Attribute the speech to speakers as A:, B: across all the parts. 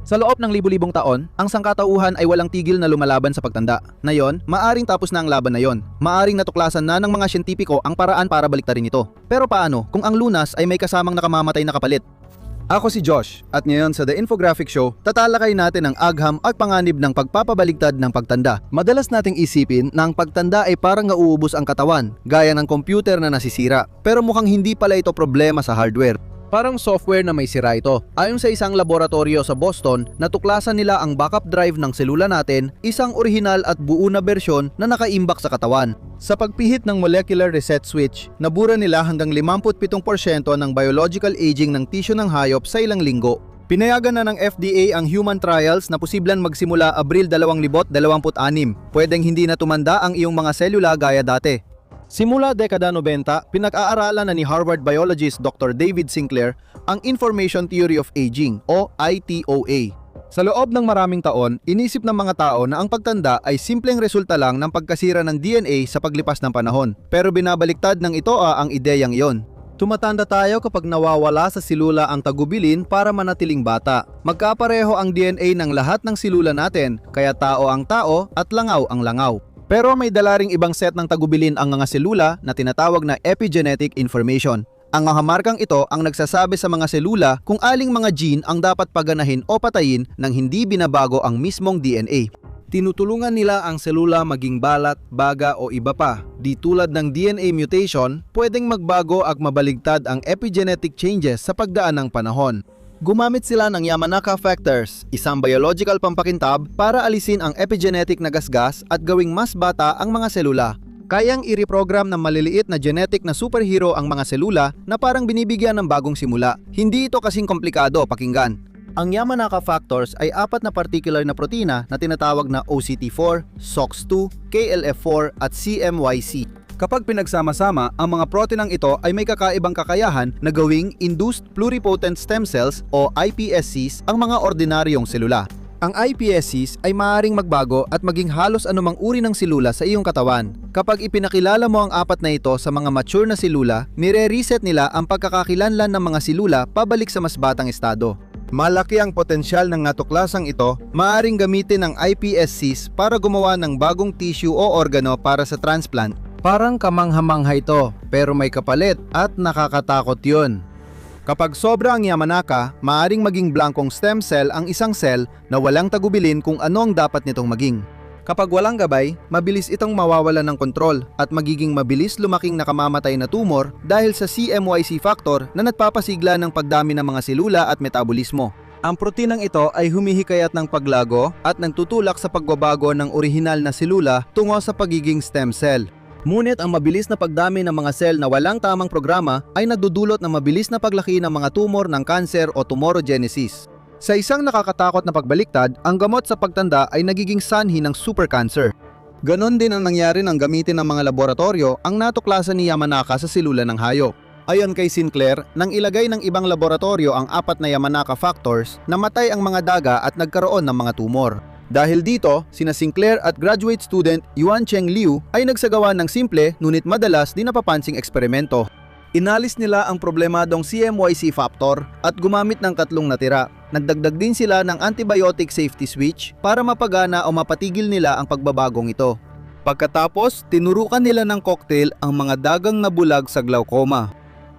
A: Sa loob ng libu-libong taon, ang sangkatauhan ay walang tigil na lumalaban sa pagtanda. Ngayon, maaring tapos na ang laban na yon. Maaring natuklasan na ng mga siyentipiko ang paraan para baliktarin ito. Pero paano kung ang lunas ay may kasamang nakamamatay na kapalit? Ako si Josh, at ngayon sa The Infographic Show, tatalakay natin ang agham at panganib ng pagpapabaligtad ng pagtanda. Madalas nating isipin na ang pagtanda ay parang nauubos ang katawan, gaya ng computer na nasisira. Pero mukhang hindi pala ito problema sa hardware. Parang software na may sira ito. Ayon sa isang laboratorio sa Boston, natuklasan nila ang backup drive ng selula natin, isang orihinal at buo na bersyon na nakaimbak sa katawan. Sa pagpihit ng molecular reset switch, nabura nila hanggang 57% ng biological aging ng tissue ng hayop sa ilang linggo. Pinayagan na ng FDA ang human trials na posibleng magsimula Abril 2026. Pwedeng hindi na tumanda ang iyong mga selula gaya dati. Simula dekada 90, pinag-aaralan na ni Harvard biologist Dr. David Sinclair ang Information Theory of Aging o ITOA. Sa loob ng maraming taon, inisip ng mga tao na ang pagtanda ay simpleng resulta lang ng pagkasira ng DNA sa paglipas ng panahon. Pero binabaliktad ng ITOA ang ideyang iyon. Tumatanda tayo kapag nawawala sa silula ang tagubilin para manatiling bata. Magkapareho ang DNA ng lahat ng silula natin, kaya tao ang tao at langaw ang langaw. Pero may dala ring ibang set ng tagubilin ang mga selula na tinatawag na epigenetic information. Ang mga markang ito ang nagsasabi sa mga selula kung aling mga gene ang dapat paganahin o patayin nang hindi binabago ang mismong DNA. Tinutulungan nila ang selula maging balat, baga o iba pa. Di tulad ng DNA mutation, pwedeng magbago at mabaligtad ang epigenetic changes sa pagdaan ng panahon. Gumamit sila ng Yamanaka factors, isang biological pampakintab para alisin ang epigenetic na gasgas at gawing mas bata ang mga selula. Kayang i-reprogram ng maliliit na genetic na superhero ang mga selula na parang binibigyan ng bagong simula. Hindi ito kasing komplikado pakinggan. Ang Yamanaka factors ay 4 na particular na protina na tinatawag na OCT4, SOX2, KLF4 at CMYC. Kapag pinagsama-sama, ang mga proteinang ito ay may kakaibang kakayahan na gawing induced pluripotent stem cells o iPSCs ang mga ordinaryong selula. Ang iPSCs ay maaaring magbago at maging halos anumang uri ng selula sa iyong katawan. Kapag ipinakilala mo ang 4 na ito sa mga mature na selula, nire-reset nila ang pagkakakilanlan ng mga selula pabalik sa mas batang estado. Malaki ang potensyal ng natuklasang ito, maaaring gamitin ang iPSCs para gumawa ng bagong tissue o organo para sa transplant. Parang kamangha-mangha ito, pero may kapalit at nakakatakot yun. Kapag sobra ang Yamanaka, maaring maging blankong stem cell ang isang cell na walang tagubilin kung ano ang dapat nitong maging. Kapag walang gabay, mabilis itong mawawalan ng kontrol at magiging mabilis lumaking nakamamatay na tumor dahil sa CMYC factor na nagpapasigla ng pagdami ng mga selula at metabolismo. Ang proteinang ito ay humihikayat ng paglago at nagtutulak sa pagbabago ng orihinal na selula tungo sa pagiging stem cell. Ngunit ang mabilis na pagdami ng mga cell na walang tamang programa ay nagdudulot ng mabilis na paglaki ng mga tumor ng cancer o tumorogenesis. Sa isang nakakatakot na pagbaliktad, ang gamot sa pagtanda ay nagiging sanhi ng super cancer. Ganon din ang nangyari nang gamitin ng mga laboratorio ang natuklasan ni Yamanaka sa selula ng hayop. Ayon kay Sinclair, nang ilagay ng ibang laboratorio ang 4 na Yamanaka factors, namatay ang mga daga at nagkaroon ng mga tumor. Dahil dito, sina Sinclair at graduate student Yuan Cheng Liu ay nagsagawa ng simple ngunit madalas di napapansing eksperimento. Inalis nila ang problemadong CMYC factor at gumamit ng 3 natira. Nagdagdag din sila ng antibiotic safety switch para mapagana o mapatigil nila ang pagbabagong ito. Pagkatapos, tinurukan nila ng cocktail ang mga dagang nabulag sa glaucoma.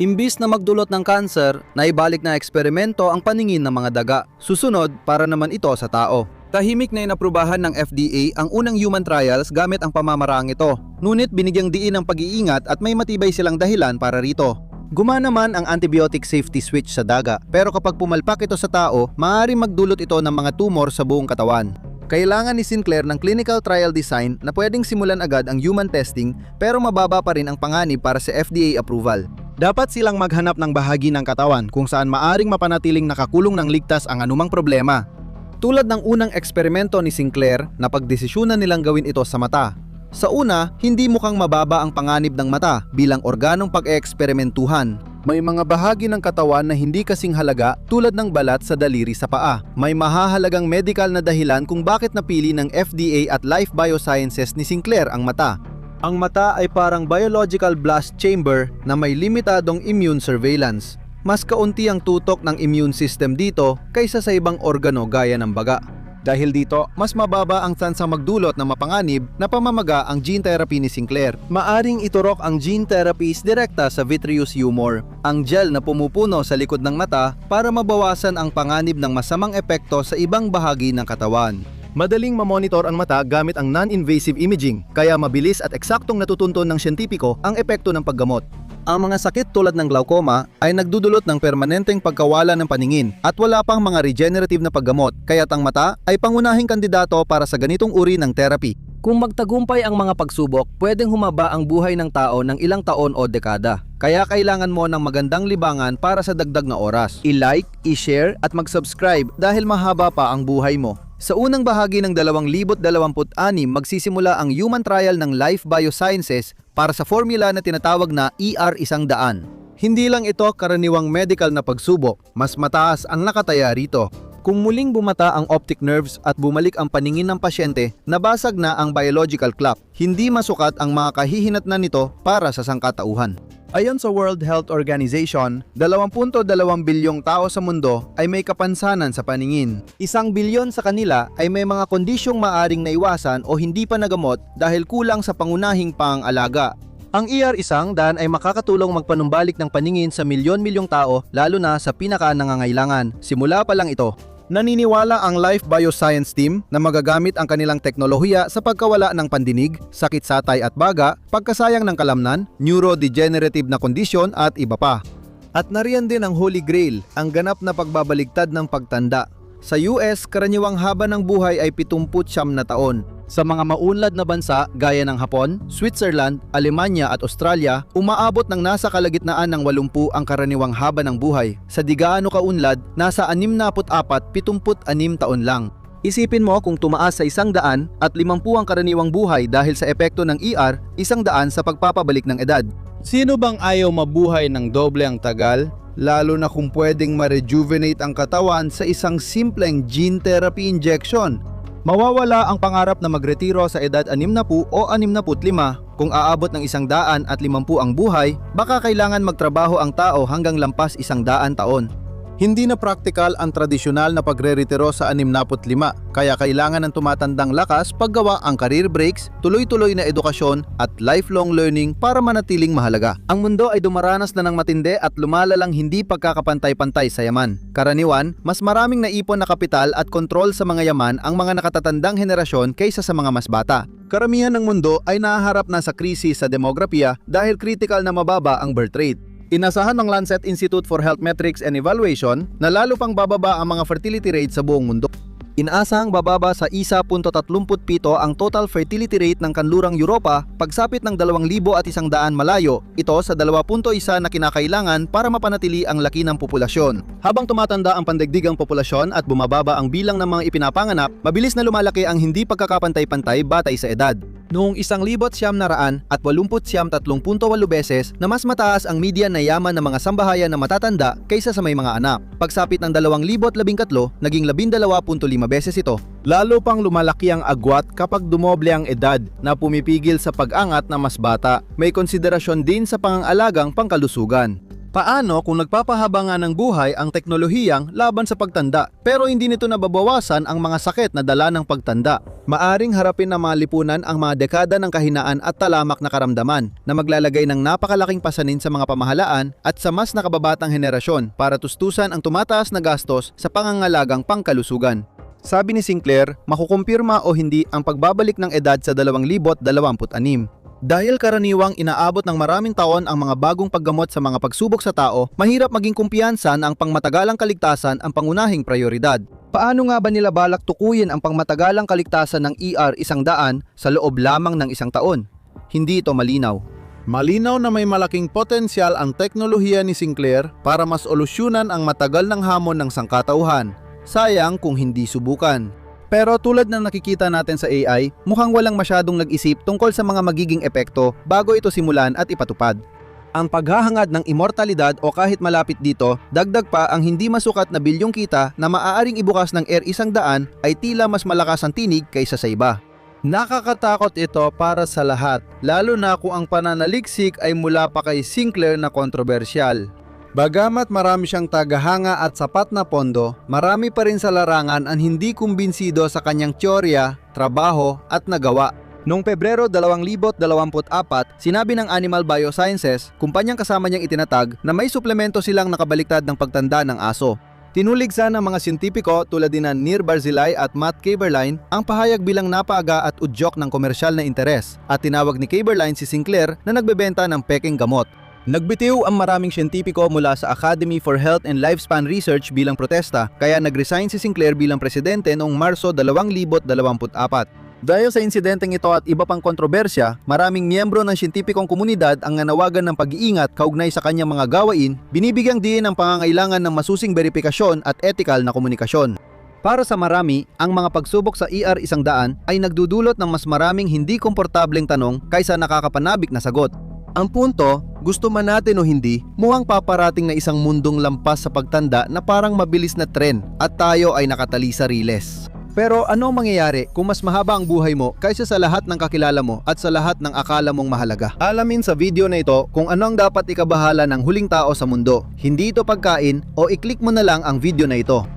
A: Imbis na magdulot ng cancer, naibalik na eksperimento ang paningin ng mga daga. Susunod para naman ito sa tao. Tahimik na inaprubahan ng FDA ang unang human trials gamit ang pamamaraang ito. Ngunit binigyang diin ang pag-iingat at may matibay silang dahilan para rito. Gumana man ang antibiotic safety switch sa daga, pero kapag pumalpak ito sa tao, maaaring magdulot ito ng mga tumor sa buong katawan. Kailangan ni Sinclair ng clinical trial design na pwedeng simulan agad ang human testing pero mababa pa rin ang panganib para sa FDA approval. Dapat silang maghanap ng bahagi ng katawan kung saan maaring mapanatiling nakakulong ng ligtas ang anumang problema. Tulad ng unang eksperimento ni Sinclair, napagdesisyonan nilang gawin ito sa mata. Sa una, hindi mukhang mababa ang panganib ng mata bilang organong pag-eeksperimentuhan. May mga bahagi ng katawan na hindi kasing halaga tulad ng balat sa daliri sa paa. May mahahalagang medical na dahilan kung bakit napili ng FDA at Life Biosciences ni Sinclair ang mata. Ang mata ay parang biological blast chamber na may limitadong immune surveillance. mas kaunti ang tutok ng immune system dito kaysa sa ibang organo gaya ng baga. Dahil dito, mas mababa ang tsansang magdulot ng mapanganib na pamamaga ang gene therapy ni Sinclair. Maaring iturok ang gene therapies direkta sa vitreous humor, ang gel na pumupuno sa likod ng mata para mabawasan ang panganib ng masamang epekto sa ibang bahagi ng katawan. Madaling mamonitor ang mata gamit ang non-invasive imaging, kaya mabilis at eksaktong natutunton ng siyentipiko ang epekto ng paggamot. Ang mga sakit tulad ng glaucoma ay nagdudulot ng permanenteng pagkawala ng paningin at wala pang mga regenerative na paggamot, kaya't ang mata ay pangunahing kandidato para sa ganitong uri ng therapy. Kung magtagumpay ang mga pagsubok, pwedeng humaba ang buhay ng tao ng ilang taon o dekada. Kaya kailangan mo ng magandang libangan para sa dagdag na oras. I-like, i-share at mag-subscribe dahil mahaba pa ang buhay mo. Sa unang bahagi ng 2026, magsisimula ang human trial ng Life Biosciences para sa formula na tinatawag na ER100. Hindi lang ito karaniwang medical na pagsubok, mas mataas ang nakataya rito. Kung muling bumata ang optic nerves at bumalik ang paningin ng pasyente, nabasag na ang biological clock. Hindi masukat ang mga kahihinatnan nito para sa sangkatauhan. Ayon sa World Health Organization, 2.2 bilyong tao sa mundo ay may kapansanan sa paningin. 1 bilyon sa kanila ay may mga kondisyong maaring naiwasan o hindi pa nagamot dahil kulang sa pangunahing pangalaga. Ang ER100 ay makakatulong magpanumbalik ng paningin sa milyon-milyong tao lalo na sa pinaka-nangangailangan. Simula pa lang ito. Naniniwala ang Life Bioscience Team na magagamit ang kanilang teknolohiya sa pagkawala ng pandinig, sakit satay at baga, pagkasayang ng kalamnan, neurodegenerative na kondisyon at iba pa. At nariyan din ang Holy Grail, ang ganap na pagbabaligtad ng pagtanda. Sa US, karaniwang haba ng buhay ay 79 na taon. Sa mga maunlad na bansa gaya ng Hapon, Switzerland, Alemanya at Australia, umaabot ng nasa kalagitnaan ng 80 ang karaniwang haba ng buhay. Sa di gaano kaunlad, nasa 64-76 taon lang. Isipin mo kung tumaas sa 100 at 50 ang karaniwang buhay dahil sa epekto ng ER, 100 sa pagpapabalik ng edad. Sino bang ayaw mabuhay ng doble ang tagal? Lalo na kung pwedeng ma-rejuvenate ang katawan sa isang simpleng gene therapy injection. Mawawala ang pangarap na magretiro sa edad 60 o 65. Kung aabot ng 150 ang buhay, baka kailangan magtrabaho ang tao hanggang lampas 100 taon. Hindi na praktikal ang tradisyonal na pagre-retiro sa 65, kaya kailangan ng tumatandang lakas paggawa ang career breaks, tuloy-tuloy na edukasyon at lifelong learning para manatiling mahalaga. Ang mundo ay dumaranas na ng matindi at lumalalang hindi pagkakapantay-pantay sa yaman. Karaniwan, mas maraming naipon na kapital at kontrol sa mga yaman ang mga nakatatandang henerasyon kaysa sa mga mas bata. Karamihan ng mundo ay nahaharap na sa krisis sa demografiya dahil critical na mababa ang birth rate. Inasahan ng Lancet Institute for Health Metrics and Evaluation na lalo pang bababa ang mga fertility rate sa buong mundo. Inaasahang bababa sa 1.37 ang total fertility rate ng kanlurang Europa pagsapit ng 2,100 malayo, ito sa 2.1 na kinakailangan para mapanatili ang laki ng populasyon. Habang tumatanda ang pandaigdigang populasyon at bumababa ang bilang ng mga ipinapanganak, mabilis na lumalaki ang hindi pagkakapantay-pantay batay sa edad. Noong 1,930 beses na mas mataas ang median na yaman ng mga sambahayan na matatanda kaysa sa may mga anak. Pagsapit ng 2013, naging 12.5 beses ito. Lalo pang lumalaki ang agwat kapag dumoble ang edad na pumipigil sa pag-angat na mas bata. May konsiderasyon din sa pangangalagang pangkalusugan. Paano kung nagpapahaba nga ng buhay ang teknolohiyang laban sa pagtanda pero hindi nito nababawasan ang mga sakit na dala ng pagtanda? Maaring harapin ng mga lipunan ang mga dekada ng kahinaan at talamak na karamdaman na maglalagay ng napakalaking pasanin sa mga pamahalaan at sa mas nakababatang henerasyon para tustusan ang tumataas na gastos sa pangangalagang pangkalusugan. Sabi ni Sinclair, makukumpirma o hindi ang pagbabalik ng edad sa 2026. Dahil karaniwang inaabot ng maraming taon ang mga bagong paggamot sa mga pagsubok sa tao, mahirap maging kumpiyansa na ang pangmatagalang kaligtasan ang pangunahing prioridad. Paano nga ba nila balak tukuyin ang pangmatagalang kaligtasan ng ER100 sa loob lamang ng 1 taon? Hindi ito malinaw. Malinaw na may malaking potensyal ang teknolohiya ni Sinclair para mas solusyonan ang matagal ng hamon ng sangkatauhan. Sayang kung hindi subukan. Pero tulad ng nakikita natin sa AI, mukhang walang masyadong nag-isip tungkol sa mga magiging epekto bago ito simulan at ipatupad. Ang paghahangad ng immortalidad o kahit malapit dito, dagdag pa ang hindi masukat na bilyong kita na maaaring ibukas ng ER100 ay tila mas malakas ang tinig kaysa sa iba. Nakakatakot ito para sa lahat, lalo na kung ang pananaliksik ay mula pa kay Sinclair na kontrobersyal.
B: Bagamat marami siyang tagahanga at sapat na pondo, marami pa rin sa larangan ang hindi kumbinsido sa kanyang teorya, trabaho at nagawa.
A: Noong Pebrero 2024, sinabi ng Animal Biosciences, kumpanyang kasama niyang itinatag na may suplemento silang nakabaliktad ng pagtanda ng aso. Tinuligsa ng mga siyentipiko tulad din na Nir Barzilay at Matt Kaeberlein ang pahayag bilang napaaga at udyok ng komersyal na interes at tinawag ni Kaeberlein si Sinclair na nagbebenta ng pekeng gamot. Nagbitiw ang maraming siyentipiko mula sa Academy for Health and Lifespan Research bilang protesta kaya nag-resign si Sinclair bilang presidente noong Marso 2024. Dahil sa insidenteng ito at iba pang kontrobersya, maraming miyembro ng siyentipikong komunidad ang nanawagan ng pag-iingat kaugnay sa kanyang mga gawain, binibigyang diin ang pangangailangan ng masusing beripikasyon at ethical na komunikasyon. Para sa marami, ang mga pagsubok sa ER-100 ay nagdudulot ng mas maraming hindi komportableng tanong kaysa nakakapanabik na sagot. Ang punto, gusto man natin o hindi, mukhang paparating na isang mundong lampas sa pagtanda na parang mabilis na tren at tayo ay nakatali sa riles. Pero ano ang mangyayari kung mas mahaba ang buhay mo kaysa sa lahat ng kakilala mo at sa lahat ng akala mong mahalaga? Alamin sa video na ito kung ano ang dapat ikabahala ng huling tao sa mundo. Hindi ito pagkain o i-click mo na lang ang video na ito.